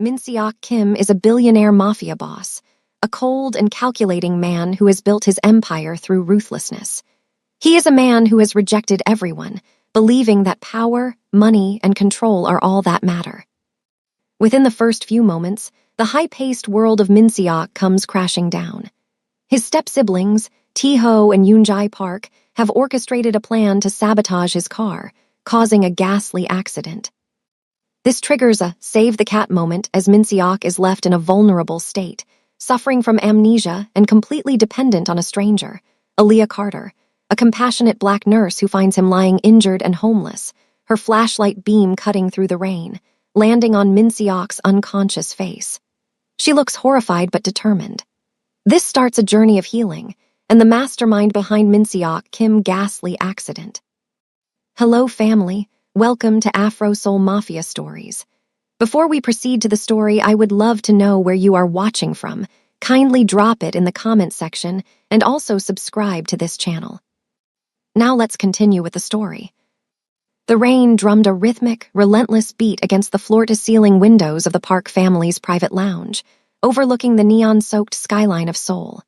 Min-seok Kim is a billionaire mafia boss, a cold and calculating man who has built his empire through ruthlessness. He is a man who has rejected everyone, believing that power, money, and control are all that matter. Within the first few moments, the high-paced world of Min-seok comes crashing down. His step-siblings, Tae-ho and Yoon-jae Park, have orchestrated a plan to sabotage his car, causing a ghastly accident. This triggers a save-the-cat moment as Min-seok is left in a vulnerable state, suffering from amnesia and completely dependent on a stranger, Aaliyah Carter, a compassionate black nurse who finds him lying injured and homeless, her flashlight beam cutting through the rain, landing on Min-seok's unconscious face. She looks horrified but determined. This starts a journey of healing, and the mastermind behind Min-seok Kim's ghastly accident. Hello, family. Welcome to Afro Soul Mafia Stories. Before we proceed to the story, I would love to know where you are watching from. Kindly drop it in the comment section and also subscribe to this channel. Now let's continue with the story. The rain drummed a rhythmic, relentless beat against the floor-to-ceiling windows of the Park family's private lounge, overlooking the neon-soaked skyline of Seoul.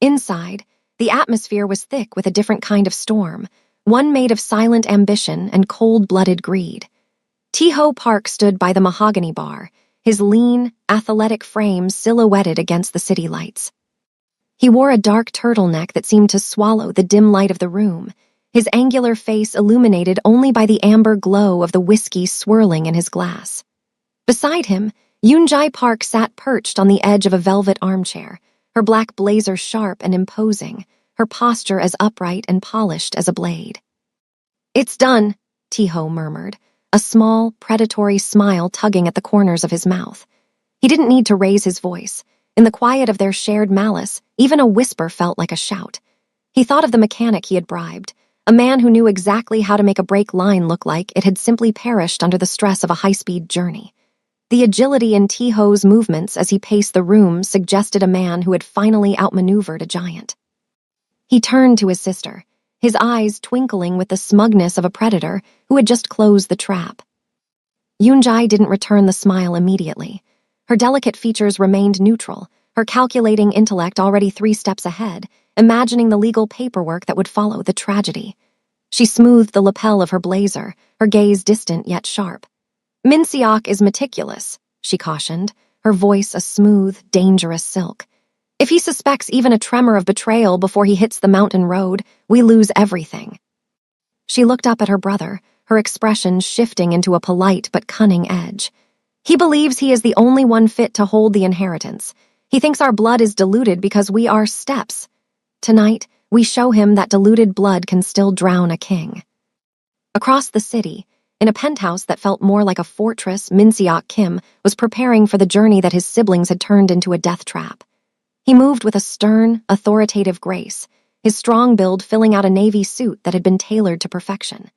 Inside, the atmosphere was thick with a different kind of storm, one made of silent ambition and cold-blooded greed. Tae-ho Park stood by the mahogany bar, his lean, athletic frame silhouetted against the city lights. He wore a dark turtleneck that seemed to swallow the dim light of the room, his angular face illuminated only by the amber glow of the whiskey swirling in his glass. Beside him, Yoon-jae Park sat perched on the edge of a velvet armchair, her black blazer sharp and imposing, her posture as upright and polished as a blade. "It's done," Tae-ho murmured, a small, predatory smile tugging at the corners of his mouth. He didn't need to raise his voice. In the quiet of their shared malice, even a whisper felt like a shout. He thought of the mechanic he had bribed, a man who knew exactly how to make a brake line look like it had simply perished under the stress of a high-speed journey. The agility in Tae-ho's movements as he paced the room suggested a man who had finally outmaneuvered a giant. He turned to his sister, his eyes twinkling with the smugness of a predator who had just closed the trap. Yoon-jae didn't return the smile immediately. Her delicate features remained neutral, her calculating intellect already 3 steps ahead, imagining the legal paperwork that would follow the tragedy. She smoothed the lapel of her blazer, her gaze distant yet sharp. "Min-seok is meticulous," she cautioned, her voice a smooth, dangerous silk. "If he suspects even a tremor of betrayal before he hits the mountain road, we lose everything." She looked up at her brother, her expression shifting into a polite but cunning edge. "He believes he is the only one fit to hold the inheritance. He thinks our blood is diluted because we are steps. Tonight, we show him that diluted blood can still drown a king." Across the city, in a penthouse that felt more like a fortress, Min-seok Kim was preparing for the journey that his siblings had turned into a death trap. He moved with a stern, authoritative grace, his strong build filling out a navy suit that had been tailored to perfection.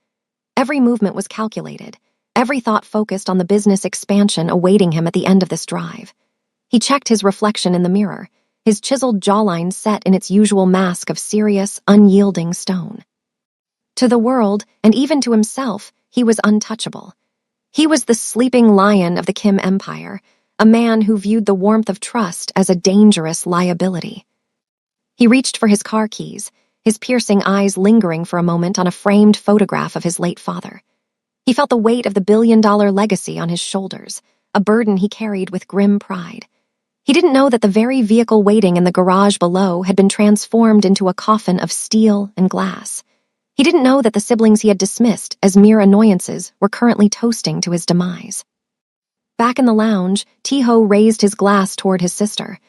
Every movement was calculated, every thought focused on the business expansion awaiting him at the end of this drive. He checked his reflection in the mirror, his chiseled jawline set in its usual mask of serious, unyielding stone. To the world, and even to himself, he was untouchable. He was the sleeping lion of the Kim Empire, a man who viewed the warmth of trust as a dangerous liability. He reached for his car keys, his piercing eyes lingering for a moment on a framed photograph of his late father. He felt the weight of the billion-dollar legacy on his shoulders, a burden he carried with grim pride. He didn't know that the very vehicle waiting in the garage below had been transformed into a coffin of steel and glass. He didn't know that the siblings he had dismissed as mere annoyances were currently toasting to his demise. Back in the lounge, Tae-ho raised his glass toward his sister.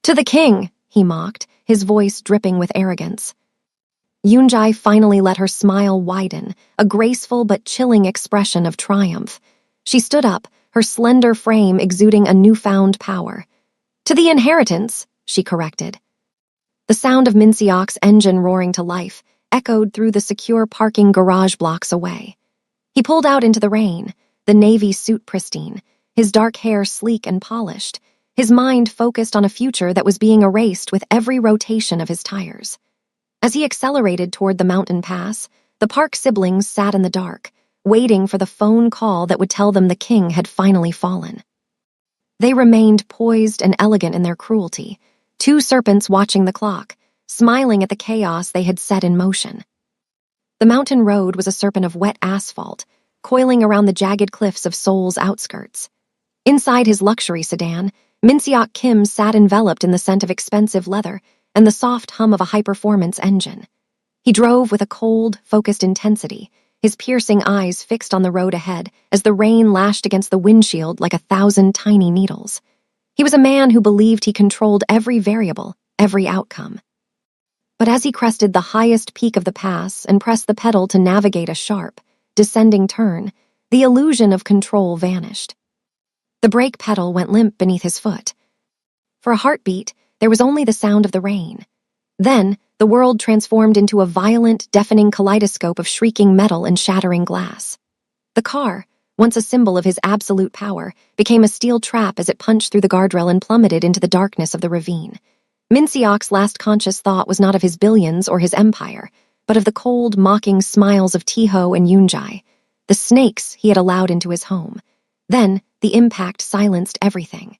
"To the king," he mocked, his voice dripping with arrogance. Yoon-jae finally let her smile widen, a graceful but chilling expression of triumph. She stood up, her slender frame exuding a newfound power. "To the inheritance," she corrected. The sound of Min-seok's engine roaring to life echoed through the secure parking garage blocks away. He pulled out into the rain, the navy suit pristine, his dark hair sleek and polished, his mind focused on a future that was being erased with every rotation of his tires. As he accelerated toward the mountain pass, the Park siblings sat in the dark, waiting for the phone call that would tell them the king had finally fallen. They remained poised and elegant in their cruelty, two serpents watching the clock, smiling at the chaos they had set in motion. The mountain road was a serpent of wet asphalt, coiling around the jagged cliffs of Seoul's outskirts. Inside his luxury sedan, Min-seok Kim sat enveloped in the scent of expensive leather and the soft hum of a high-performance engine. He drove with a cold, focused intensity, his piercing eyes fixed on the road ahead as the rain lashed against the windshield like 1,000 tiny needles. He was a man who believed he controlled every variable, every outcome. But as he crested the highest peak of the pass and pressed the pedal to navigate a sharp, descending turn, the illusion of control vanished. The brake pedal went limp beneath his foot. For a heartbeat, there was only the sound of the rain. Then, the world transformed into a violent, deafening kaleidoscope of shrieking metal and shattering glass. The car, once a symbol of his absolute power, became a steel trap as it punched through the guardrail and plummeted into the darkness of the ravine. Min-seok's last conscious thought was not of his billions or his empire, but of the cold, mocking smiles of Taeho and Yoonjae, the snakes he had allowed into his home. Then, the impact silenced everything.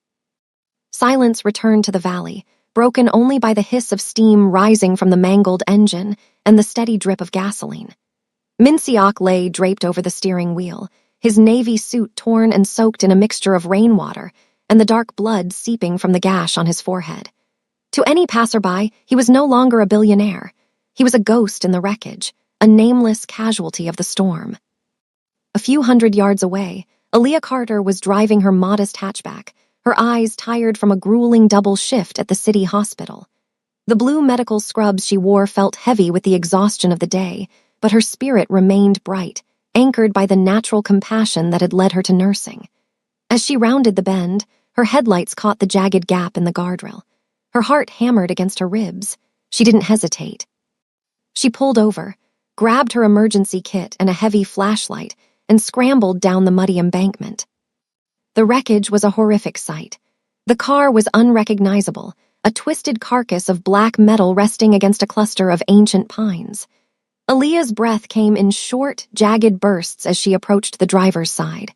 Silence returned to the valley, broken only by the hiss of steam rising from the mangled engine and the steady drip of gasoline. Min-seok lay draped over the steering wheel, his navy suit torn and soaked in a mixture of rainwater and the dark blood seeping from the gash on his forehead. To any passerby, he was no longer a billionaire. He was a ghost in the wreckage, a nameless casualty of the storm. A few hundred yards away, Aaliyah Carter was driving her modest hatchback, her eyes tired from a grueling double shift at the city hospital. The blue medical scrubs she wore felt heavy with the exhaustion of the day, but her spirit remained bright, anchored by the natural compassion that had led her to nursing. As she rounded the bend, her headlights caught the jagged gap in the guardrail. Her heart hammered against her ribs. She didn't hesitate. She pulled over, grabbed her emergency kit and a heavy flashlight, and scrambled down the muddy embankment. The wreckage was a horrific sight. The car was unrecognizable, a twisted carcass of black metal resting against a cluster of ancient pines. Aaliyah's breath came in short, jagged bursts as she approached the driver's side.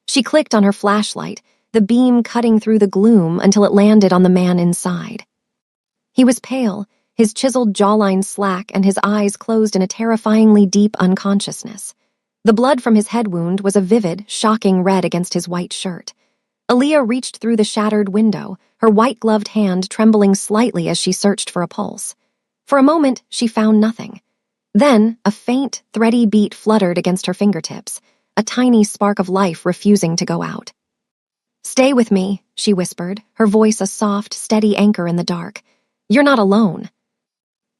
She clicked on her flashlight, the beam cutting through the gloom until it landed on the man inside. He was pale, his chiseled jawline slack and his eyes closed in a terrifyingly deep unconsciousness. The blood from his head wound was a vivid, shocking red against his white shirt. Aaliyah reached through the shattered window, her white-gloved hand trembling slightly as she searched for a pulse. For a moment, she found nothing. Then, a faint, thready beat fluttered against her fingertips, a tiny spark of life refusing to go out. "Stay with me," she whispered, her voice a soft, steady anchor in the dark. "You're not alone."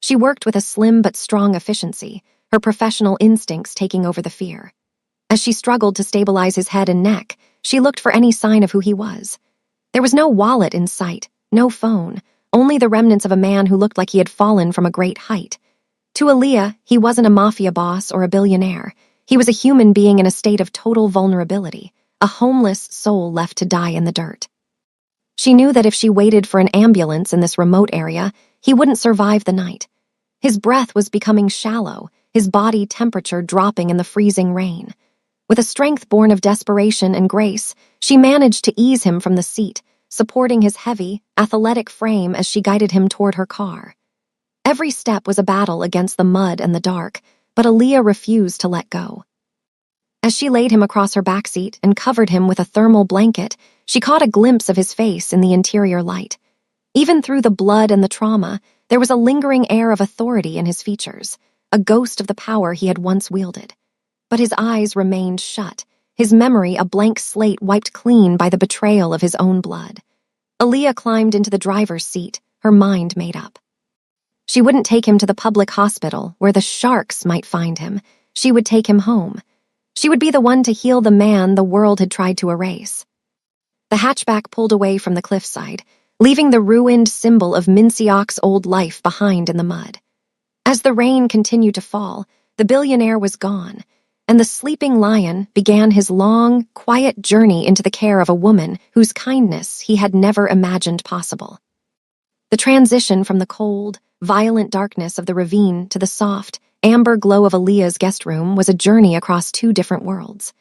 She worked with a slim but strong efficiency, her professional instincts taking over the fear. As she struggled to stabilize his head and neck, she looked for any sign of who he was. There was no wallet in sight, no phone, only the remnants of a man who looked like he had fallen from a great height. To Aaliyah, he wasn't a mafia boss or a billionaire. He was a human being in a state of total vulnerability, a homeless soul left to die in the dirt. She knew that if she waited for an ambulance in this remote area, he wouldn't survive the night. His breath was becoming shallow, his body temperature dropping in the freezing rain. With a strength born of desperation and grace, she managed to ease him from the seat, supporting his heavy, athletic frame as she guided him toward her car. Every step was a battle against the mud and the dark, but Aaliyah refused to let go. As she laid him across her backseat and covered him with a thermal blanket, she caught a glimpse of his face in the interior light. Even through the blood and the trauma, there was a lingering air of authority in his features, a ghost of the power he had once wielded. But his eyes remained shut, his memory a blank slate wiped clean by the betrayal of his own blood. Aaliyah climbed into the driver's seat, her mind made up. She wouldn't take him to the public hospital where the sharks might find him. She would take him home. She would be the one to heal the man the world had tried to erase. The hatchback pulled away from the cliffside, leaving the ruined symbol of Min-seok's old life behind in the mud. As the rain continued to fall, the billionaire was gone, and the sleeping lion began his long, quiet journey into the care of a woman whose kindness he had never imagined possible. The transition from the cold, violent darkness of the ravine to the soft, amber glow of Aaliyah's guest room was a journey across two different worlds.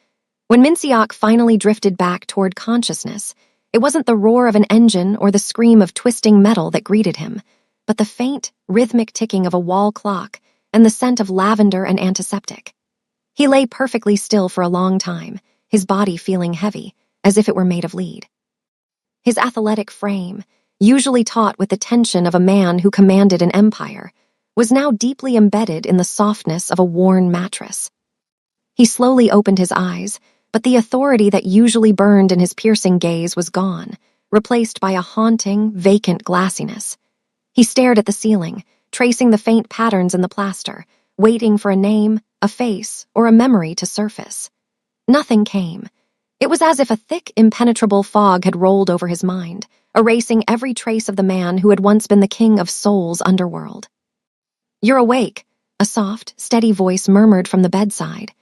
When Min-seok finally drifted back toward consciousness, It wasn't the roar of an engine or the scream of twisting metal that greeted him, but the faint, rhythmic ticking of a wall clock and the scent of lavender and antiseptic. He lay perfectly still for a long time, his body feeling heavy, as if it were made of lead. His athletic frame, usually taut with the tension of a man who commanded an empire, was now deeply embedded in the softness of a worn mattress. He slowly opened his eyes, but the authority that usually burned in his piercing gaze was gone, replaced by a haunting, vacant glassiness. He stared at the ceiling, tracing the faint patterns in the plaster, waiting for a name, a face, or a memory to surface. Nothing came. It was as if a thick, impenetrable fog had rolled over his mind, erasing every trace of the man who had once been the king of Seoul's underworld. "You're awake," a soft, steady voice murmured from the bedside.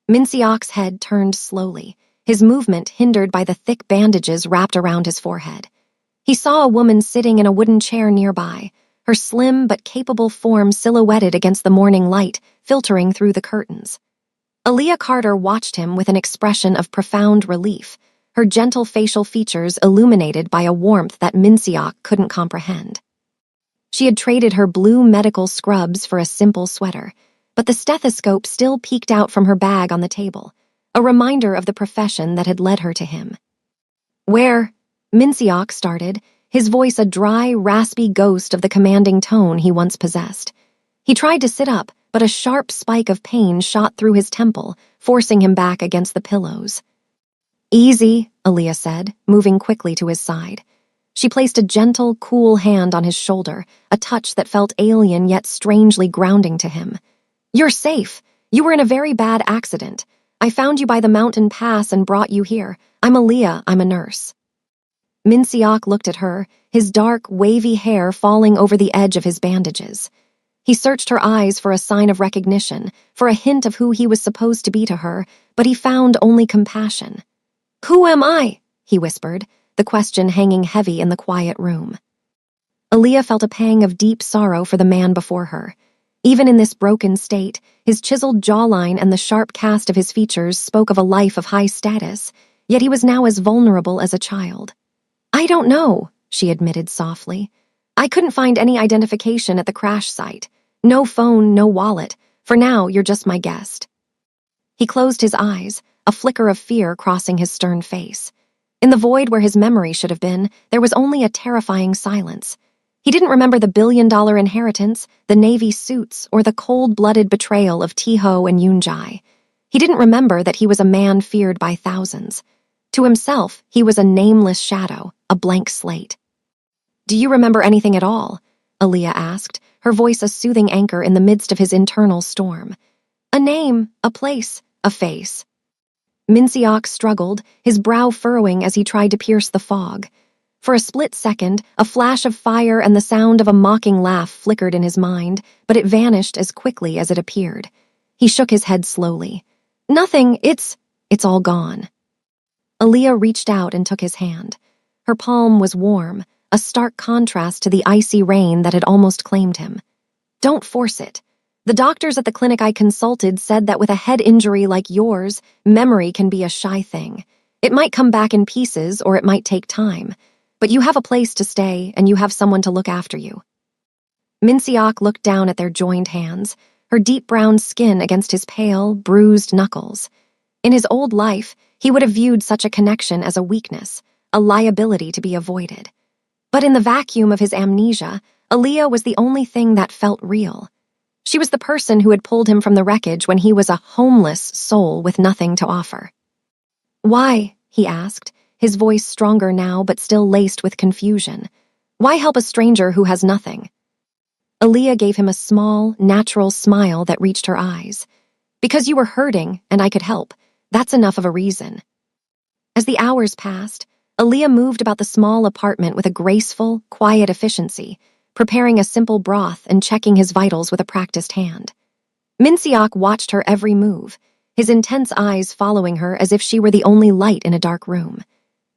Min Seok's head turned slowly, his movement hindered by the thick bandages wrapped around his forehead. He saw a woman sitting in a wooden chair nearby, her slim but capable form silhouetted against the morning light filtering through the curtains. Aaliyah Carter watched him with an expression of profound relief, her gentle facial features illuminated by a warmth that Min Seok couldn't comprehend. She had traded her blue medical scrubs for a simple sweater, but the stethoscope still peeked out from her bag on the table, a reminder of the profession that had led her to him. "Where?" Min Seok started, his voice a dry, raspy ghost of the commanding tone he once possessed. He tried to sit up, but a sharp spike of pain shot through his temple, forcing him back against the pillows. "Easy," Aaliyah said, moving quickly to his side. She placed a gentle, cool hand on his shoulder, a touch that felt alien yet strangely grounding to him. "You're safe. You were in a very bad accident. I found you by the mountain pass and brought you here. I'm Aaliyah, I'm a nurse." Min Seok looked at her, his dark, wavy hair falling over the edge of his bandages. He searched her eyes for a sign of recognition, for a hint of who he was supposed to be to her, but he found only compassion. "Who am I?" he whispered, the question hanging heavy in the quiet room. Aaliyah felt a pang of deep sorrow for the man before her. Even in this broken state, his chiseled jawline and the sharp cast of his features spoke of a life of high status, yet he was now as vulnerable as a child. "I don't know," she admitted softly. "I couldn't find any identification at the crash site. No phone, no wallet. For now, you're just my guest." He closed his eyes, a flicker of fear crossing his stern face. In the void where his memory should have been, there was only a terrifying silence. He didn't remember the billion-dollar inheritance, the Navy suits, or the cold-blooded betrayal of Taeho and Yoonjae. He didn't remember that he was a man feared by thousands. To himself, he was a nameless shadow, a blank slate. "Do you remember anything at all?" Aaliyah asked, her voice a soothing anchor in the midst of his internal storm. "A name, a place, a face." Min Seok struggled, his brow furrowing as he tried to pierce the fog. For a split second, a flash of fire and the sound of a mocking laugh flickered in his mind, but it vanished as quickly as it appeared. He shook his head slowly. "Nothing, it's all gone." Aaliyah reached out and took his hand. Her palm was warm, a stark contrast to the icy rain that had almost claimed him. "Don't force it. The doctors at the clinic I consulted said that with a head injury like yours, memory can be a shy thing. It might come back in pieces or it might take time. But you have a place to stay and you have someone to look after you." Min Seok looked down at their joined hands, her deep brown skin against his pale, bruised knuckles. In his old life, he would have viewed such a connection as a weakness, a liability to be avoided. But in the vacuum of his amnesia, Aaliyah was the only thing that felt real. She was the person who had pulled him from the wreckage when he was a homeless soul with nothing to offer. "Why?" he asked, his voice stronger now but still laced with confusion. "Why help a stranger who has nothing?" Aaliyah gave him a small, natural smile that reached her eyes. "Because you were hurting and I could help. That's enough of a reason." As the hours passed, Aaliyah moved about the small apartment with a graceful, quiet efficiency, preparing a simple broth and checking his vitals with a practiced hand. Min Seok watched her every move, his intense eyes following her as if she were the only light in a dark room.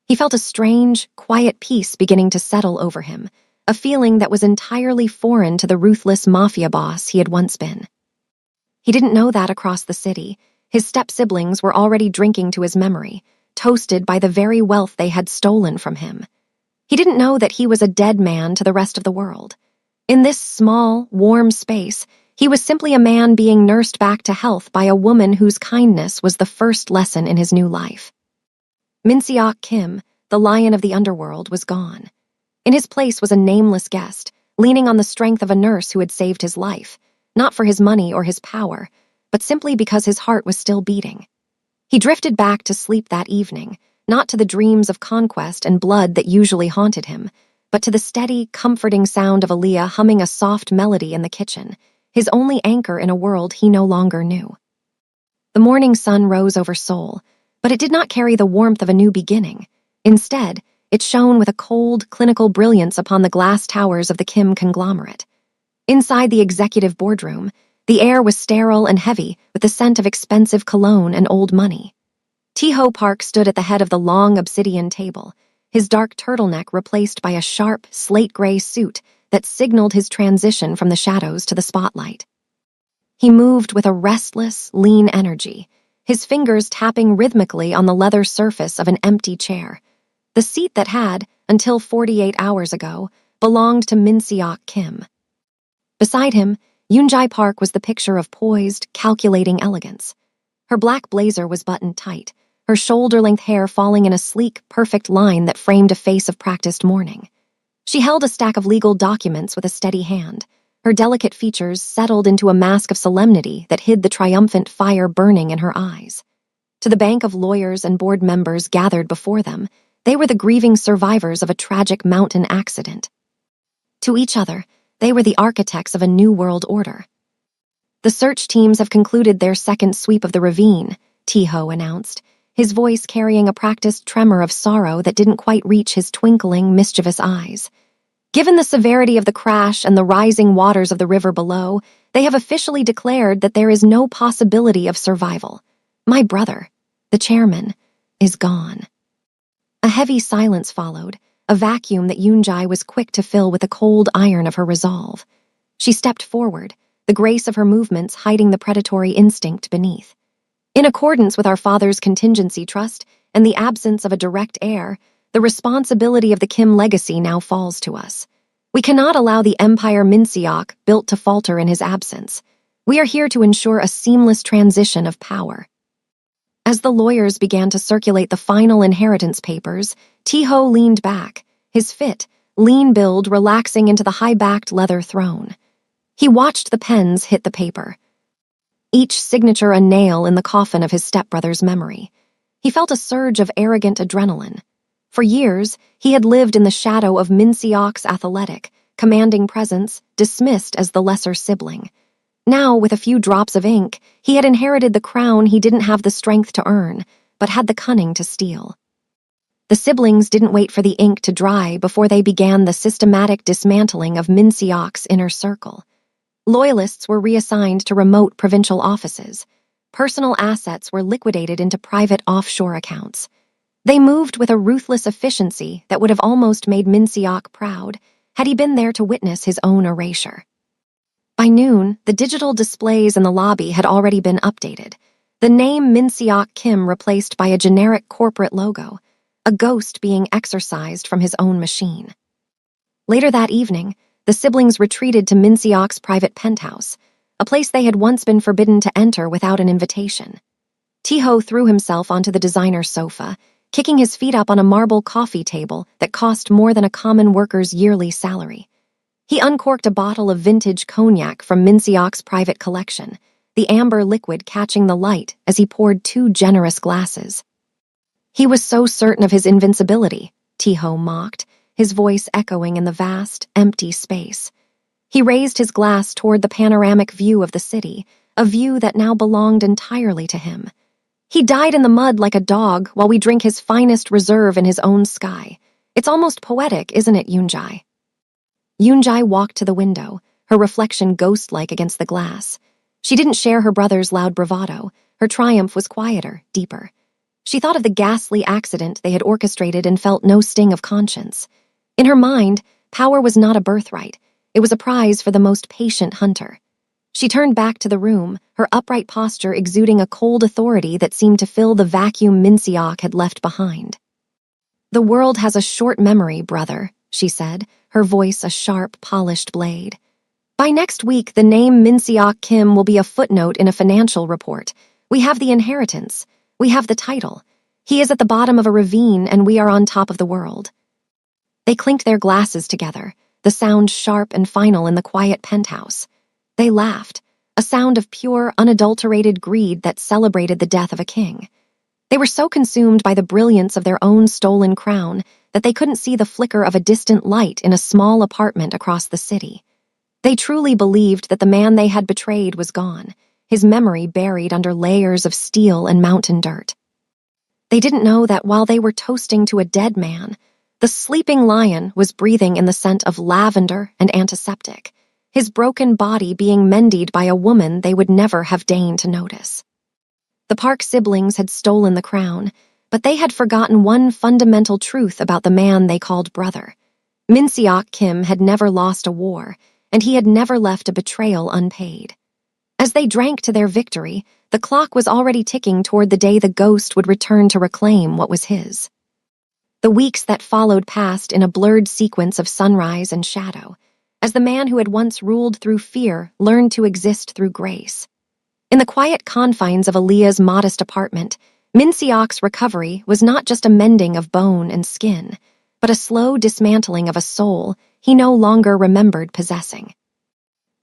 He felt a strange, quiet peace beginning to settle over him, a feeling that was entirely foreign to the ruthless mafia boss he had once been. He didn't know that across the city, his step-siblings were already drinking to his memory, toasted by the very wealth they had stolen from him. He didn't know that he was a dead man to the rest of the world. In this small, warm space, he was simply a man being nursed back to health by a woman whose kindness was the first lesson in his new life. Min-seok Kim, the lion of the underworld, was gone. In his place was a nameless guest, leaning on the strength of a nurse who had saved his life, not for his money or his power, but simply because his heart was still beating. He drifted back to sleep that evening, not to the dreams of conquest and blood that usually haunted him, but to the steady, comforting sound of Aaliyah humming a soft melody in the kitchen, his only anchor in a world he no longer knew. The morning sun rose over Seoul, but it did not carry the warmth of a new beginning. Instead, it shone with a cold, clinical brilliance upon the glass towers of the Kim conglomerate. Inside the executive boardroom, the air was sterile and heavy with the scent of expensive cologne and old money. Tae-ho Park stood at the head of the long obsidian table, his dark turtleneck replaced by a sharp, slate-gray suit that signaled his transition from the shadows to the spotlight. He moved with a restless, lean energy, his fingers tapping rhythmically on the leather surface of an empty chair, the seat that had, until 48 hours ago, belonged to Min-seok Kim. Beside him, Yoon-jae Park was the picture of poised, calculating elegance. Her black blazer was buttoned tight, her shoulder-length hair falling in a sleek, perfect line that framed a face of practiced mourning. She held a stack of legal documents with a steady hand, her delicate features settled into a mask of solemnity that hid the triumphant fire burning in her eyes. To the bank of lawyers and board members gathered before them, they were the grieving survivors of a tragic mountain accident. To each other, they were the architects of a new world order. "The search teams have concluded their second sweep of the ravine," Tae-ho announced, his voice carrying a practiced tremor of sorrow that didn't quite reach his twinkling, mischievous eyes. "Given the severity of the crash and the rising waters of the river below, they have officially declared that there is no possibility of survival. My brother, the chairman, is gone." A heavy silence followed, a vacuum that Yoon-jae was quick to fill with the cold iron of her resolve. She stepped forward, the grace of her movements hiding the predatory instinct beneath. "In accordance with our father's contingency trust and the absence of a direct heir, the responsibility of the Kim legacy now falls to us. We cannot allow the empire Min-seok built to falter in his absence. We are here to ensure a seamless transition of power." As the lawyers began to circulate the final inheritance papers, Tae-ho leaned back, his fit, lean build relaxing into the high-backed leather throne. He watched the pens hit the paper, each signature a nail in the coffin of his stepbrother's memory. He felt a surge of arrogant adrenaline. For years, he had lived in the shadow of Min-seok's athletic, commanding presence, dismissed as the lesser sibling. Now, with a few drops of ink, he had inherited the crown he didn't have the strength to earn, but had the cunning to steal. The siblings didn't wait for the ink to dry before they began the systematic dismantling of Min-seok's inner circle. Loyalists were reassigned to remote provincial offices. Personal assets were liquidated into private offshore accounts. They moved with a ruthless efficiency that would have almost made Min-seok proud had he been there to witness his own erasure. By noon, the digital displays in the lobby had already been updated, the name Min-seok Kim replaced by a generic corporate logo, a ghost being exorcised from his own machine. Later that evening, the siblings retreated to Min-seok's private penthouse, a place they had once been forbidden to enter without an invitation. Tae-ho threw himself onto the designer's sofa, kicking his feet up on a marble coffee table that cost more than a common worker's yearly salary. He uncorked a bottle of vintage cognac from Min-seok's private collection, the amber liquid catching the light as he poured 2 generous glasses. He was so certain of his invincibility, Tae-ho mocked, his voice echoing in the vast, empty space. He raised his glass toward the panoramic view of the city, a view that now belonged entirely to him. "He died in the mud like a dog while we drink his finest reserve in his own sky. It's almost poetic, isn't it, Yoon-jae?" Yoon-jae walked to the window, her reflection ghost-like against the glass. She didn't share her brother's loud bravado. Her triumph was quieter, deeper. She thought of the ghastly accident they had orchestrated and felt no sting of conscience. In her mind, power was not a birthright. It was a prize for the most patient hunter. She turned back to the room, her upright posture exuding a cold authority that seemed to fill the vacuum Minciok had left behind. "The world has a short memory, brother," she said, her voice a sharp, polished blade. "By next week, the name Minciok Kim will be a footnote in a financial report. We have the inheritance. We have the title. He is at the bottom of a ravine, and we are on top of the world." They clinked their glasses together, the sound sharp and final in the quiet penthouse. They laughed, a sound of pure, unadulterated greed that celebrated the death of a king. They were so consumed by the brilliance of their own stolen crown that they couldn't see the flicker of a distant light in a small apartment across the city. They truly believed that the man they had betrayed was gone, his memory buried under layers of steel and mountain dirt. They didn't know that while they were toasting to a dead man, the sleeping lion was breathing in the scent of lavender and antiseptic, his broken body being mended by a woman they would never have deigned to notice. The Park siblings had stolen the crown, but they had forgotten one fundamental truth about the man they called brother. Minciok Kim had never lost a war, and he had never left a betrayal unpaid. As they drank to their victory, the clock was already ticking toward the day the ghost would return to reclaim what was his. The weeks that followed passed in a blurred sequence of sunrise and shadow, as the man who had once ruled through fear learned to exist through grace. In the quiet confines of Aaliyah's modest apartment, Minciok's recovery was not just a mending of bone and skin, but a slow dismantling of a soul he no longer remembered possessing.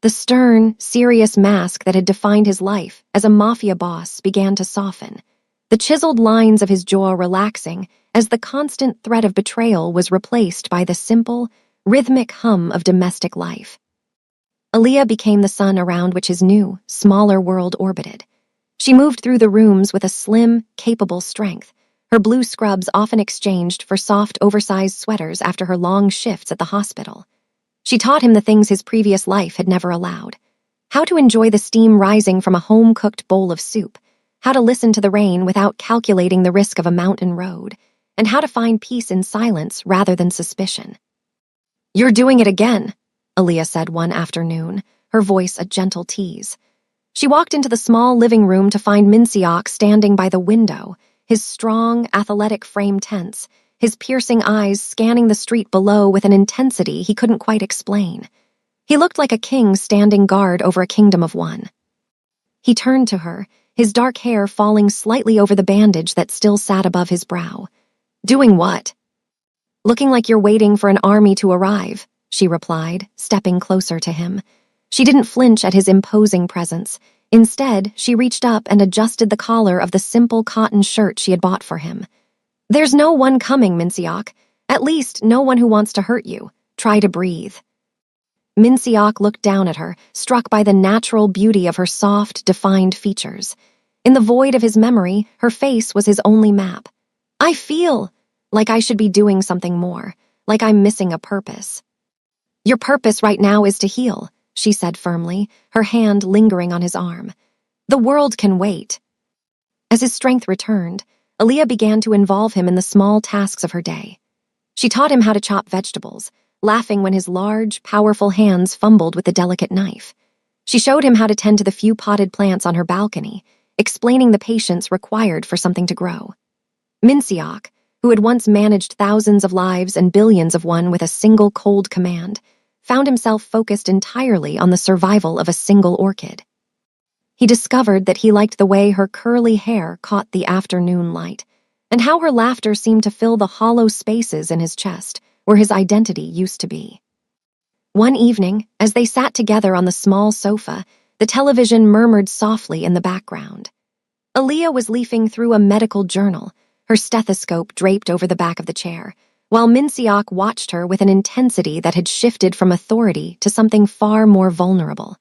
The stern, serious mask that had defined his life as a mafia boss began to soften, the chiseled lines of his jaw relaxing as the constant threat of betrayal was replaced by the simple, rhythmic hum of domestic life. Aaliyah became the sun around which his new, smaller world orbited. She moved through the rooms with a slim, capable strength, her blue scrubs often exchanged for soft, oversized sweaters after her long shifts at the hospital. She taught him the things his previous life had never allowed: how to enjoy the steam rising from a home-cooked bowl of soup, how to listen to the rain without calculating the risk of a mountain road, and how to find peace in silence rather than suspicion. "You're doing it again," Aaliyah said one afternoon, her voice a gentle tease. She walked into the small living room to find Minciok standing by the window, his strong, athletic frame tense, his piercing eyes scanning the street below with an intensity he couldn't quite explain. He looked like a king standing guard over a kingdom of one. He turned to her, his dark hair falling slightly over the bandage that still sat above his brow. "Doing what?" "Looking like you're waiting for an army to arrive," she replied, stepping closer to him. She didn't flinch at his imposing presence. Instead, she reached up and adjusted the collar of the simple cotton shirt she had bought for him. "There's no one coming, Minciok. At least, no one who wants to hurt you. Try to breathe." Minciok looked down at her, struck by the natural beauty of her soft, defined features. In the void of his memory, her face was his only map. "I feel like I should be doing something more, like I'm missing a purpose." "Your purpose right now is to heal," she said firmly, her hand lingering on his arm. "The world can wait." As his strength returned, Aaliyah began to involve him in the small tasks of her day. She taught him how to chop vegetables, laughing when his large, powerful hands fumbled with the delicate knife. She showed him how to tend to the few potted plants on her balcony, explaining the patience required for something to grow. Minciok, who had once managed thousands of lives and billions of one with a single cold command, found himself focused entirely on the survival of a single orchid. He discovered that he liked the way her curly hair caught the afternoon light, and how her laughter seemed to fill the hollow spaces in his chest where his identity used to be. One evening, as they sat together on the small sofa, the television murmured softly in the background. Aaliyah was leafing through a medical journal, her stethoscope draped over the back of the chair, while Minciok watched her with an intensity that had shifted from authority to something far more vulnerable.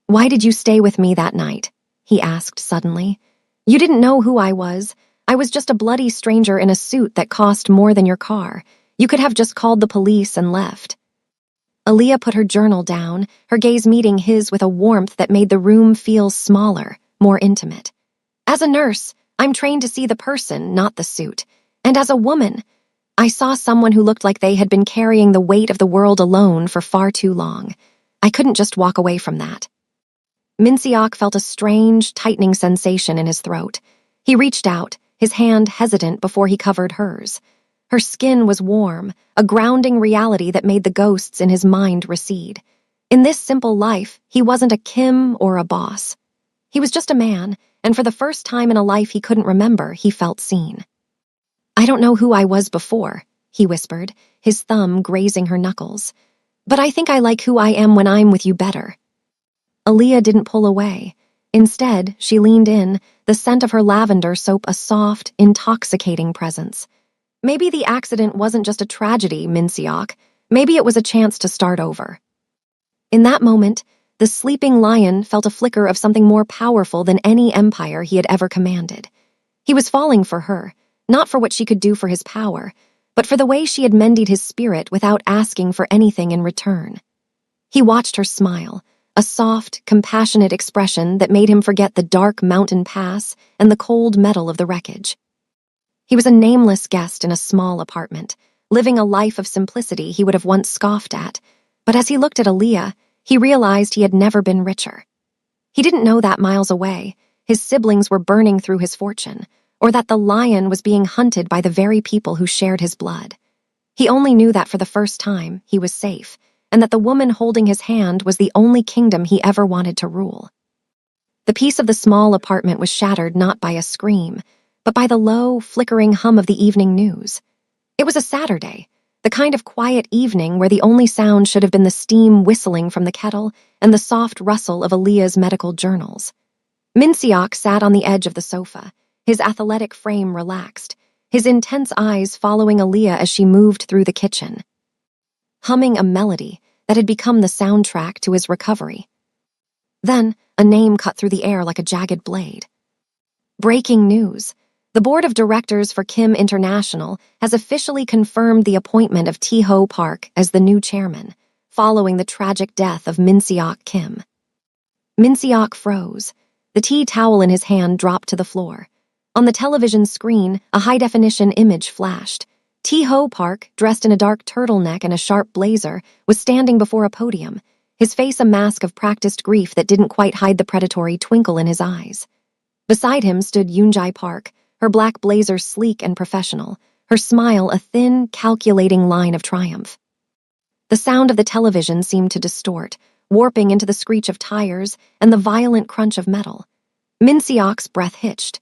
"Why did you stay with me that night?" he asked suddenly. "You didn't know who I was. I was just a bloody stranger in a suit that cost more than your car. You could have just called the police and left." Aaliyah put her journal down, her gaze meeting his with a warmth that made the room feel smaller, more intimate. "As a nurse, I'm trained to see the person, not the suit. And as a woman, I saw someone who looked like they had been carrying the weight of the world alone for far too long. I couldn't just walk away from that." Minsiok felt a strange, tightening sensation in his throat. He reached out, his hand hesitant before he covered hers. Her skin was warm, a grounding reality that made the ghosts in his mind recede. In this simple life, he wasn't a Kim or a boss. He was just a man, and for the first time in a life he couldn't remember, he felt seen. "I don't know who I was before," he whispered, his thumb grazing her knuckles. "But I think I like who I am when I'm with you better." Aaliyah didn't pull away. Instead, she leaned in, the scent of her lavender soap a soft, intoxicating presence. Maybe the accident wasn't just a tragedy, Minsiok. Maybe it was a chance to start over. In that moment, the sleeping lion felt a flicker of something more powerful than any empire he had ever commanded. He was falling for her, not for what she could do for his power, but for the way she had mended his spirit without asking for anything in return. He watched her smile, a soft, compassionate expression that made him forget the dark mountain pass and the cold metal of the wreckage. He was a nameless guest in a small apartment, living a life of simplicity he would have once scoffed at, but as he looked at Aaliyah, he realized he had never been richer. He didn't know that miles away, his siblings were burning through his fortune, or that the lion was being hunted by the very people who shared his blood. He only knew that for the first time, he was safe, and that the woman holding his hand was the only kingdom he ever wanted to rule. The peace of the small apartment was shattered not by a scream, but by the low, flickering hum of the evening news. It was a Saturday, the kind of quiet evening where the only sound should have been the steam whistling from the kettle and the soft rustle of Aaliyah's medical journals. Minsiok sat on the edge of the sofa, his athletic frame relaxed, his intense eyes following Aaliyah as she moved through the kitchen, humming a melody that had become the soundtrack to his recovery. Then, a name cut through the air like a jagged blade. Breaking news. The board of directors for Kim International has officially confirmed the appointment of Tae-ho Park as the new chairman, following the tragic death of Minsiok Kim. Minsiok froze. The tea towel in his hand dropped to the floor. On the television screen, a high-definition image flashed. Tae-ho Park, dressed in a dark turtleneck and a sharp blazer, was standing before a podium, his face a mask of practiced grief that didn't quite hide the predatory twinkle in his eyes. Beside him stood Yoonjae Park, her black blazer sleek and professional, her smile a thin, calculating line of triumph. The sound of the television seemed to distort, warping into the screech of tires and the violent crunch of metal. Minsiok's breath hitched.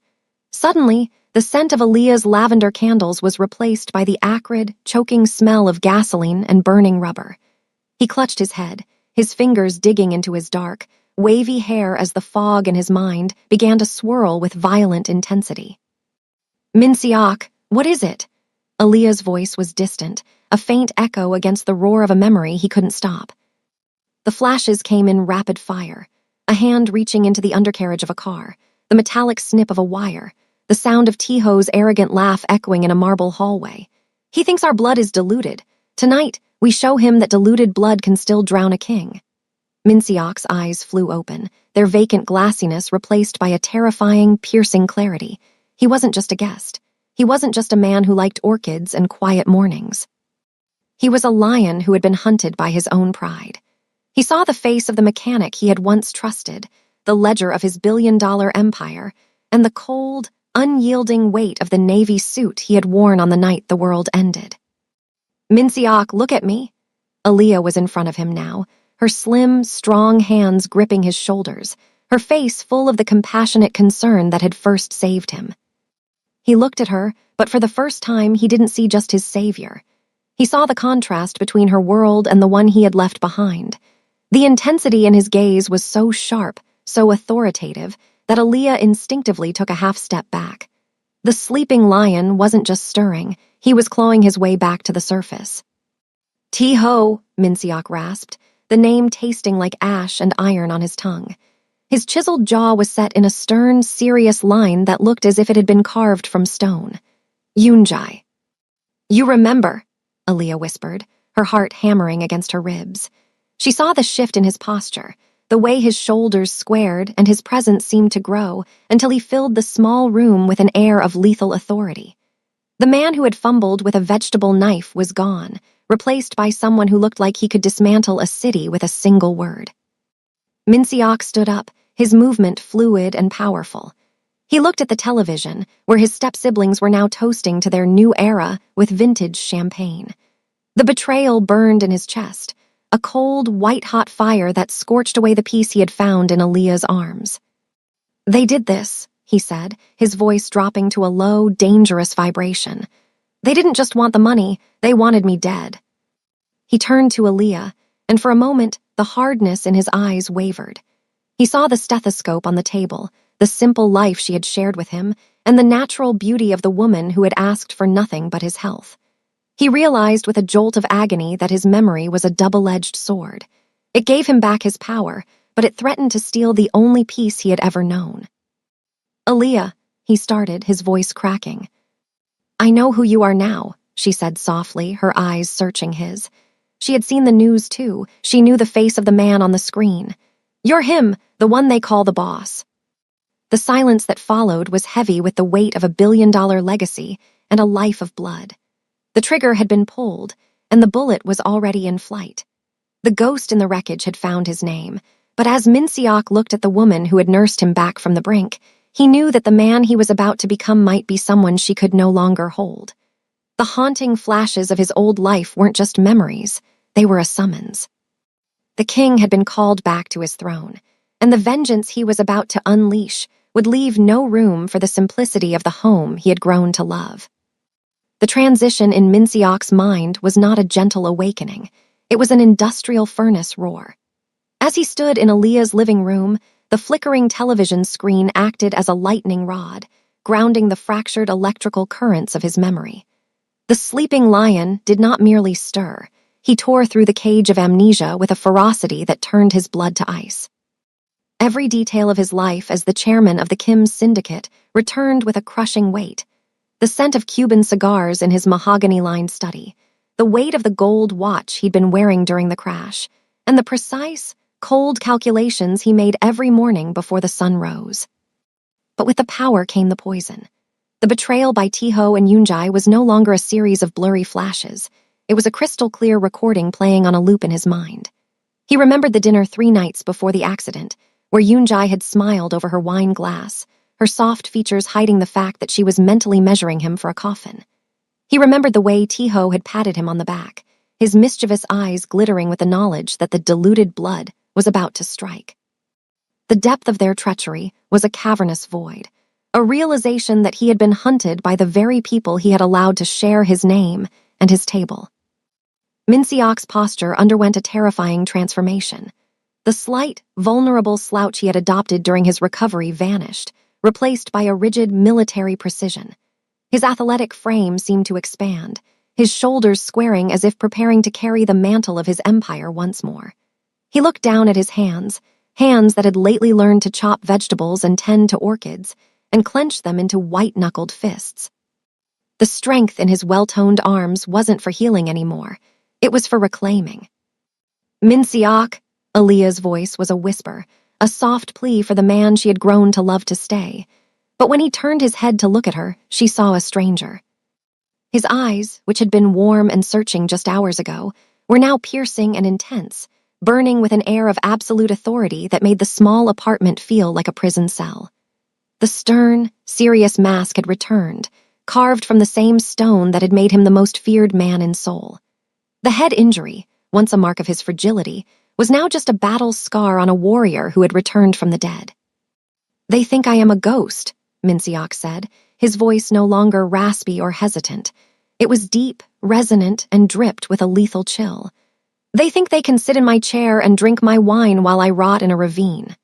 Suddenly, the scent of Aaliyah's lavender candles was replaced by the acrid, choking smell of gasoline and burning rubber. He clutched his head, his fingers digging into his dark, wavy hair as the fog in his mind began to swirl with violent intensity. "Minsiok, what is it?" Aaliyah's voice was distant, a faint echo against the roar of a memory he couldn't stop. The flashes came in rapid fire, a hand reaching into the undercarriage of a car, the metallic snip of a wire, the sound of Tae-ho's arrogant laugh echoing in a marble hallway. "He thinks our blood is diluted. Tonight, we show him that diluted blood can still drown a king." Minsiok's eyes flew open, their vacant glassiness replaced by a terrifying, piercing clarity. He wasn't just a guest. He wasn't just a man who liked orchids and quiet mornings. He was a lion who had been hunted by his own pride. He saw the face of the mechanic he had once trusted, the ledger of his billion-dollar empire, and the cold, unyielding weight of the navy suit he had worn on the night the world ended. "Minsiok, look at me." Aaliyah was in front of him now, her slim, strong hands gripping his shoulders, her face full of the compassionate concern that had first saved him. He looked at her, but for the first time he didn't see just his savior. He saw the contrast between her world and the one he had left behind. The intensity in his gaze was so sharp, so authoritative, that Aaliyah instinctively took a half-step back. The sleeping lion wasn't just stirring, he was clawing his way back to the surface. "Tae-ho," Minsiok rasped, the name tasting like ash and iron on his tongue. His chiseled jaw was set in a stern, serious line that looked as if it had been carved from stone. "Yoonjae." "You remember," Aaliyah whispered, her heart hammering against her ribs. She saw the shift in his posture, the way his shoulders squared and his presence seemed to grow until he filled the small room with an air of lethal authority. The man who had fumbled with a vegetable knife was gone, replaced by someone who looked like he could dismantle a city with a single word. Minsiok stood up, his movement fluid and powerful. He looked at the television, where his step-siblings were now toasting to their new era with vintage champagne. The betrayal burned in his chest, a cold, white-hot fire that scorched away the peace he had found in Aaliyah's arms. "They did this," he said, his voice dropping to a low, dangerous vibration. "They didn't just want the money, they wanted me dead." He turned to Aaliyah, and for a moment, the hardness in his eyes wavered. He saw the stethoscope on the table, the simple life she had shared with him, and the natural beauty of the woman who had asked for nothing but his health. He realized with a jolt of agony that his memory was a double-edged sword. It gave him back his power, but it threatened to steal the only peace he had ever known. "Aaliyah," he started, his voice cracking. "I know who you are now," she said softly, her eyes searching his. She had seen the news too. She knew the face of the man on the screen. "You're him, the one they call the boss." The silence that followed was heavy with the weight of a billion-dollar legacy and a life of blood. The trigger had been pulled, and the bullet was already in flight. The ghost in the wreckage had found his name, but as Minsiok looked at the woman who had nursed him back from the brink, he knew that the man he was about to become might be someone she could no longer hold. The haunting flashes of his old life weren't just memories, they were a summons. The king had been called back to his throne, and the vengeance he was about to unleash would leave no room for the simplicity of the home he had grown to love. The transition in Minsiok's mind was not a gentle awakening. It was an industrial furnace roar. As he stood in Aaliyah's living room, the flickering television screen acted as a lightning rod, grounding the fractured electrical currents of his memory. The sleeping lion did not merely stir. He tore through the cage of amnesia with a ferocity that turned his blood to ice. Every detail of his life as the chairman of the Kim's syndicate returned with a crushing weight. The scent of Cuban cigars in his mahogany-lined study, the weight of the gold watch he'd been wearing during the crash, and the precise, cold calculations he made every morning before the sun rose. But with the power came the poison. The betrayal by Tiho and Yunjai was no longer a series of blurry flashes. It was a crystal-clear recording playing on a loop in his mind. He remembered the dinner 3 nights before the accident, where Yunjai had smiled over her wine glass, her soft features hiding the fact that she was mentally measuring him for a coffin. He remembered the way Tiho had patted him on the back, his mischievous eyes glittering with the knowledge that the diluted blood was about to strike. The depth of their treachery was a cavernous void, a realization that he had been hunted by the very people he had allowed to share his name and his table. Minsiok's posture underwent a terrifying transformation. The slight, vulnerable slouch he had adopted during his recovery vanished, replaced by a rigid military precision. His athletic frame seemed to expand, his shoulders squaring as if preparing to carry the mantle of his empire once more. He looked down at his hands that had lately learned to chop vegetables and tend to orchids, and clenched them into white-knuckled fists. The strength in his well-toned arms wasn't for healing anymore. It was for reclaiming. "Minsiok," Aaliyah's voice was a whisper, a soft plea for the man she had grown to love to stay. But when he turned his head to look at her, she saw a stranger. His eyes, which had been warm and searching just hours ago, were now piercing and intense, burning with an air of absolute authority that made the small apartment feel like a prison cell. The stern, serious mask had returned, carved from the same stone that had made him the most feared man in Seoul. The head injury, once a mark of his fragility, was now just a battle scar on a warrior who had returned from the dead. "They think I am a ghost," Minsiok said, his voice no longer raspy or hesitant. It was deep, resonant, and dripped with a lethal chill. "They think they can sit in my chair and drink my wine while I rot in a ravine."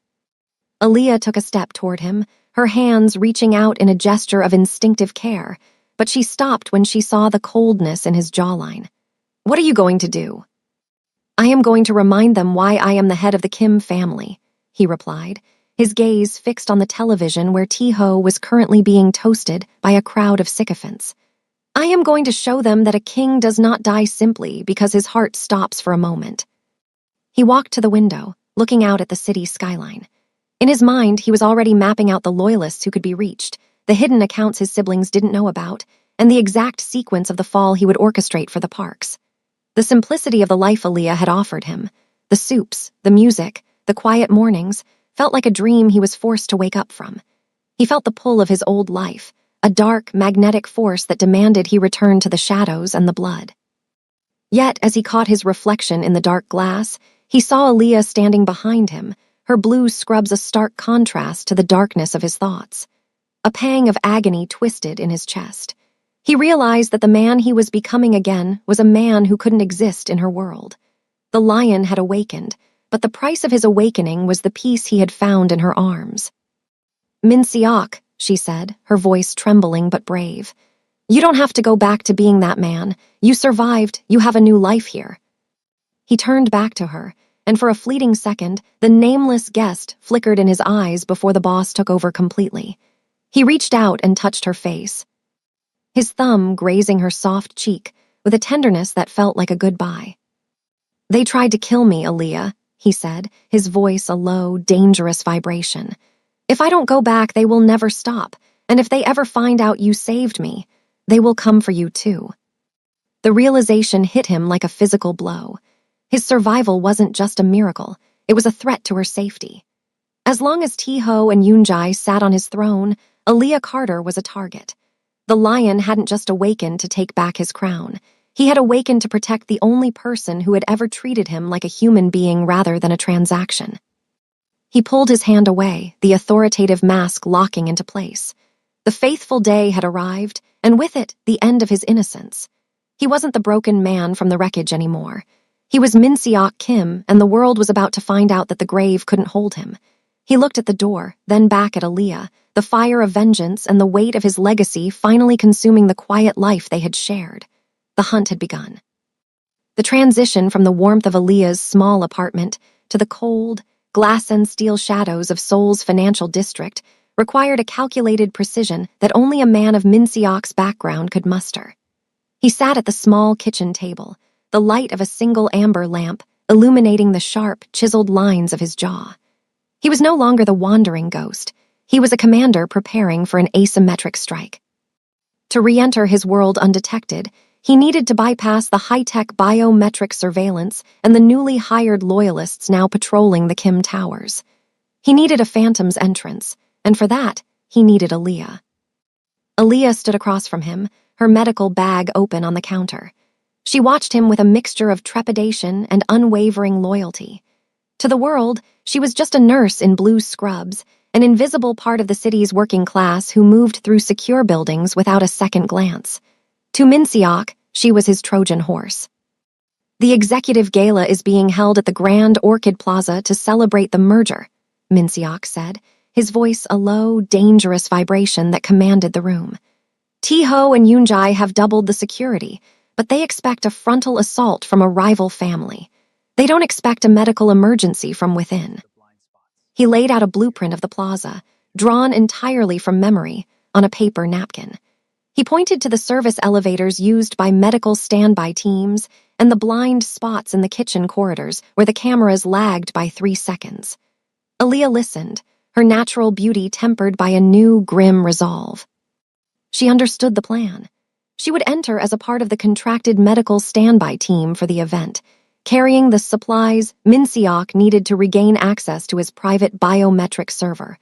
Aaliyah took a step toward him, her hands reaching out in a gesture of instinctive care, but she stopped when she saw the coldness in his jawline. "What are you going to do?" "I am going to remind them why I am the head of the Kim family," he replied, his gaze fixed on the television where Tiho was currently being toasted by a crowd of sycophants. "I am going to show them that a king does not die simply because his heart stops for a moment." He walked to the window, looking out at the city skyline. In his mind, he was already mapping out the loyalists who could be reached, the hidden accounts his siblings didn't know about, and the exact sequence of the fall he would orchestrate for the parks. The simplicity of the life Aaliyah had offered him, the soups, the music, the quiet mornings, felt like a dream he was forced to wake up from. He felt the pull of his old life, a dark, magnetic force that demanded he return to the shadows and the blood. Yet, as he caught his reflection in the dark glass, he saw Aaliyah standing behind him, her blue scrubs a stark contrast to the darkness of his thoughts. A pang of agony twisted in his chest. He realized that the man he was becoming again was a man who couldn't exist in her world. The lion had awakened, but the price of his awakening was the peace he had found in her arms. "Min-Seok," she said, her voice trembling but brave. "You don't have to go back to being that man. You survived. You have a new life here." He turned back to her, and for a fleeting second, the nameless guest flickered in his eyes before the boss took over completely. He reached out and touched her face, his thumb grazing her soft cheek with a tenderness that felt like a goodbye. "They tried to kill me, Aaliyah," he said, his voice a low, dangerous vibration. "If I don't go back, they will never stop, and if they ever find out you saved me, they will come for you too." The realization hit him like a physical blow. His survival wasn't just a miracle, it was a threat to her safety. As long as T-Ho and Yoonjae sat on his throne, Aaliyah Carter was a target. The lion hadn't just awakened to take back his crown. He had awakened to protect the only person who had ever treated him like a human being rather than a transaction. He pulled his hand away, the authoritative mask locking into place. The faithful day had arrived, and with it, the end of his innocence. He wasn't the broken man from the wreckage anymore. He was Min-Seok Kim, and the world was about to find out that the grave couldn't hold him. He looked at the door, then back at Aaliyah, the fire of vengeance and the weight of his legacy finally consuming the quiet life they had shared. The hunt had begun. The transition from the warmth of Aaliyah's small apartment to the cold, glass and steel shadows of Seoul's financial district required a calculated precision that only a man of Min-Seok's background could muster. He sat at the small kitchen table, the light of a single amber lamp illuminating the sharp, chiseled lines of his jaw. He was no longer the wandering ghost. He was a commander preparing for an asymmetric strike. To re-enter his world undetected, he needed to bypass the high-tech biometric surveillance and the newly hired loyalists now patrolling the Kim Towers. He needed a phantom's entrance, and for that, he needed Aaliyah. Aaliyah stood across from him, her medical bag open on the counter. She watched him with a mixture of trepidation and unwavering loyalty. To the world, she was just a nurse in blue scrubs, an invisible part of the city's working class who moved through secure buildings without a second glance. To Min-Seok, she was his Trojan horse. "The executive gala is being held at the Grand Orchid Plaza to celebrate the merger," Min-Seok said, his voice a low, dangerous vibration that commanded the room. "T-Ho and Yoonjae have doubled the security, but they expect a frontal assault from a rival family. They don't expect a medical emergency from within." He laid out a blueprint of the plaza, drawn entirely from memory, on a paper napkin. He pointed to the service elevators used by medical standby teams and the blind spots in the kitchen corridors where the cameras lagged by 3 seconds. Aaliyah listened, her natural beauty tempered by a new, grim resolve. She understood the plan. She would enter as a part of the contracted medical standby team for the event, carrying the supplies Min-Seok needed to regain access to his private biometric server,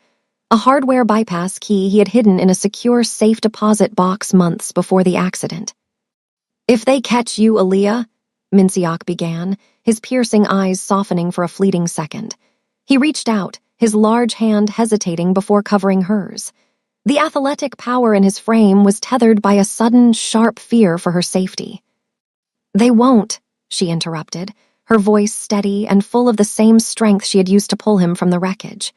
a hardware bypass key he had hidden in a secure safe deposit box months before the accident. "If they catch you, Aaliyah," Min-Seok began, his piercing eyes softening for a fleeting second. He reached out, his large hand hesitating before covering hers. The athletic power in his frame was tethered by a sudden, sharp fear for her safety. "They won't," she interrupted, her voice steady and full of the same strength she had used to pull him from the wreckage.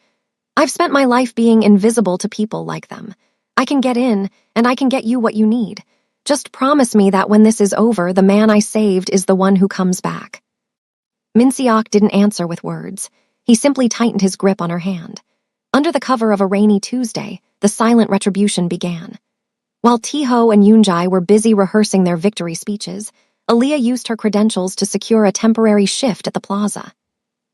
"I've spent my life being invisible to people like them. I can get in, and I can get you what you need. Just promise me that when this is over, the man I saved is the one who comes back." Min-Seok didn't answer with words. He simply tightened his grip on her hand. Under the cover of a rainy Tuesday, the silent retribution began. While T-Ho and Yoonjae were busy rehearsing their victory speeches, Aaliyah used her credentials to secure a temporary shift at the plaza.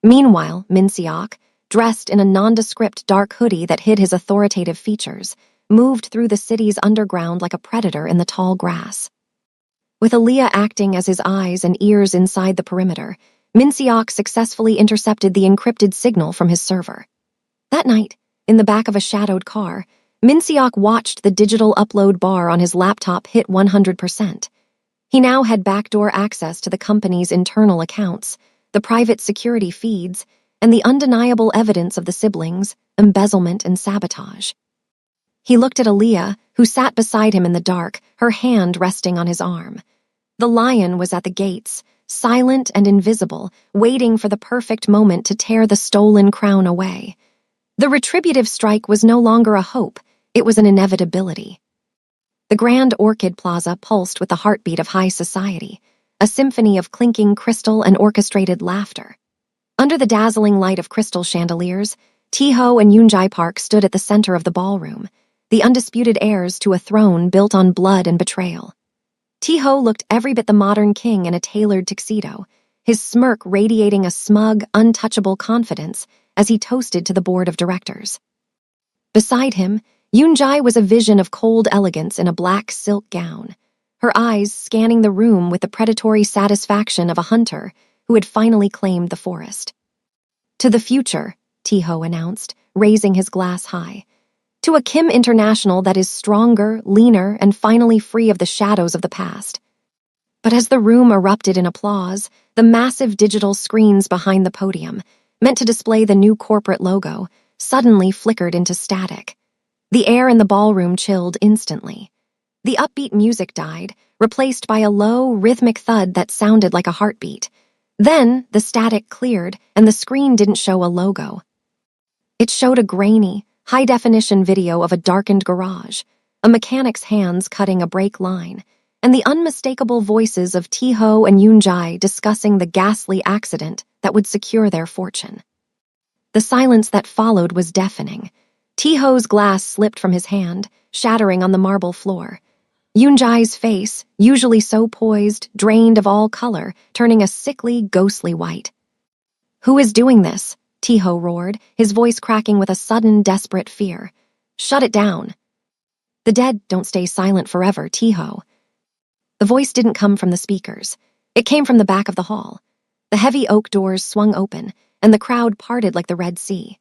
Meanwhile, Min-Seok, dressed in a nondescript dark hoodie that hid his authoritative features, moved through the city's underground like a predator in the tall grass. With Aaliyah acting as his eyes and ears inside the perimeter, Min-Seok successfully intercepted the encrypted signal from his server. That night, in the back of a shadowed car, Minsiok watched the digital upload bar on his laptop hit 100%. He now had backdoor access to the company's internal accounts, the private security feeds, and the undeniable evidence of the siblings' embezzlement and sabotage. He looked at Aaliyah, who sat beside him in the dark, her hand resting on his arm. The lion was at the gates, silent and invisible, waiting for the perfect moment to tear the stolen crown away. The retributive strike was no longer a hope, it was an inevitability. The Grand Orchid Plaza pulsed with the heartbeat of high society, a symphony of clinking crystal and orchestrated laughter. Under the dazzling light of crystal chandeliers, Tiho and Yoonjae Park stood at the center of the ballroom, the undisputed heirs to a throne built on blood and betrayal. Tiho looked every bit the modern king in a tailored tuxedo, his smirk radiating a smug, untouchable confidence as he toasted to the board of directors. Beside him, Yoonjae was a vision of cold elegance in a black silk gown, her eyes scanning the room with the predatory satisfaction of a hunter who had finally claimed the forest. To the future, Tiho announced, raising his glass high. To a Kim International that is stronger, leaner, and finally free of the shadows of the past. But as the room erupted in applause, the massive digital screens behind the podium, meant to display the new corporate logo, suddenly flickered into static. The air in the ballroom chilled instantly. The upbeat music died, replaced by a low, rhythmic thud that sounded like a heartbeat. Then, the static cleared, and the screen didn't show a logo. It showed a grainy, high-definition video of a darkened garage, a mechanic's hands cutting a brake line, and the unmistakable voices of Tiho and Yoonjae discussing the ghastly accident that would secure their fortune. The silence that followed was deafening. Tiho's glass slipped from his hand, shattering on the marble floor. Yoonjae's face, usually so poised, drained of all color, turning a sickly, ghostly white. "Who is doing this?" Tiho roared, his voice cracking with a sudden, desperate fear. "Shut it down." "The dead don't stay silent forever, Tiho." The voice didn't come from the speakers. It came from the back of the hall. The heavy oak doors swung open, and the crowd parted like the Red Sea.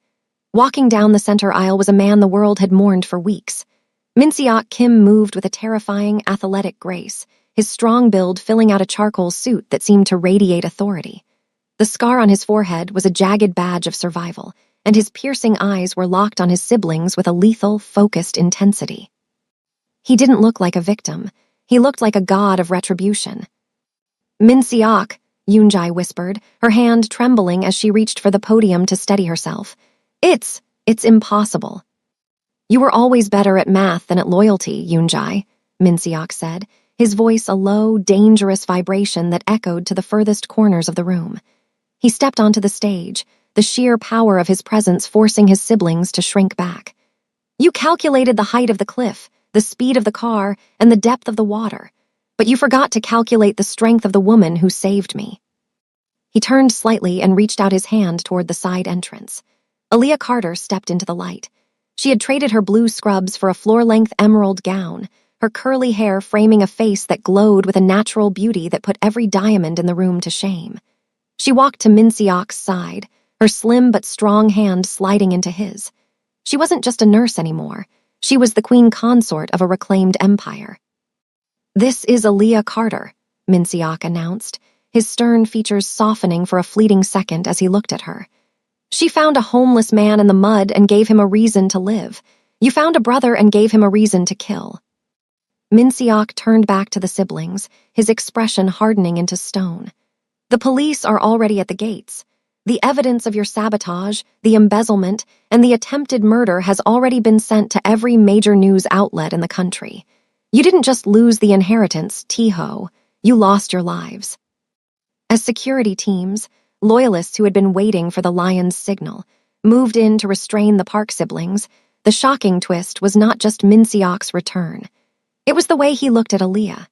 Walking down the center aisle was a man the world had mourned for weeks. Minsiok Kim moved with a terrifying, athletic grace, his strong build filling out a charcoal suit that seemed to radiate authority. The scar on his forehead was a jagged badge of survival, and his piercing eyes were locked on his siblings with a lethal, focused intensity. He didn't look like a victim. He looked like a god of retribution. "Minsiok," Yoonjae whispered, her hand trembling as she reached for the podium to steady herself. It's impossible." "You were always better at math than at loyalty, Yoonjae," Minsiok said, his voice a low, dangerous vibration that echoed to the furthest corners of the room. He stepped onto the stage, the sheer power of his presence forcing his siblings to shrink back. "You calculated the height of the cliff, the speed of the car, and the depth of the water, but you forgot to calculate the strength of the woman who saved me." He turned slightly and reached out his hand toward the side entrance. Aaliyah Carter stepped into the light. She had traded her blue scrubs for a floor-length emerald gown, her curly hair framing a face that glowed with a natural beauty that put every diamond in the room to shame. She walked to Minsiok's side, her slim but strong hand sliding into his. She wasn't just a nurse anymore. She was the queen consort of a reclaimed empire. "This is Aaliyah Carter," Minsiok announced, his stern features softening for a fleeting second as he looked at her. "She found a homeless man in the mud and gave him a reason to live. You found a brother and gave him a reason to kill." Minsiok turned back to the siblings, his expression hardening into stone. "The police are already at the gates. The evidence of your sabotage, the embezzlement, and the attempted murder has already been sent to every major news outlet in the country. You didn't just lose the inheritance, Tiho. You lost your lives." As security teams, loyalists who had been waiting for the lion's signal, moved in to restrain the Park siblings, the shocking twist was not just Minsiok's return. It was the way he looked at Aaliyah.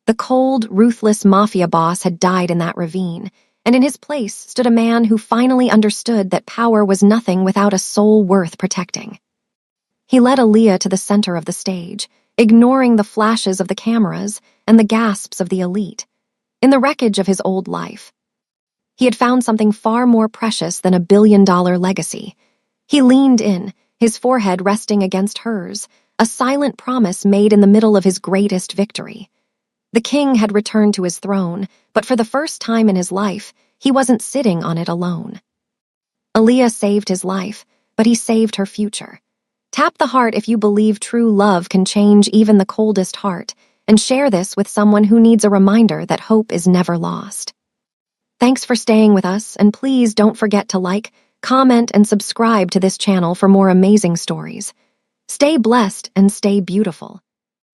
The cold, ruthless mafia boss had died in that ravine, and in his place stood a man who finally understood that power was nothing without a soul worth protecting. He led Aaliyah to the center of the stage, ignoring the flashes of the cameras and the gasps of the elite. In the wreckage of his old life, he had found something far more precious than $1 billion legacy. He leaned in, his forehead resting against hers, a silent promise made in the middle of his greatest victory. The king had returned to his throne, but for the first time in his life, he wasn't sitting on it alone. Aaliyah saved his life, but he saved her future. Tap the heart if you believe true love can change even the coldest heart, and share this with someone who needs a reminder that hope is never lost. Thanks for staying with us, and please don't forget to like, comment, and subscribe to this channel for more amazing stories. Stay blessed and stay beautiful.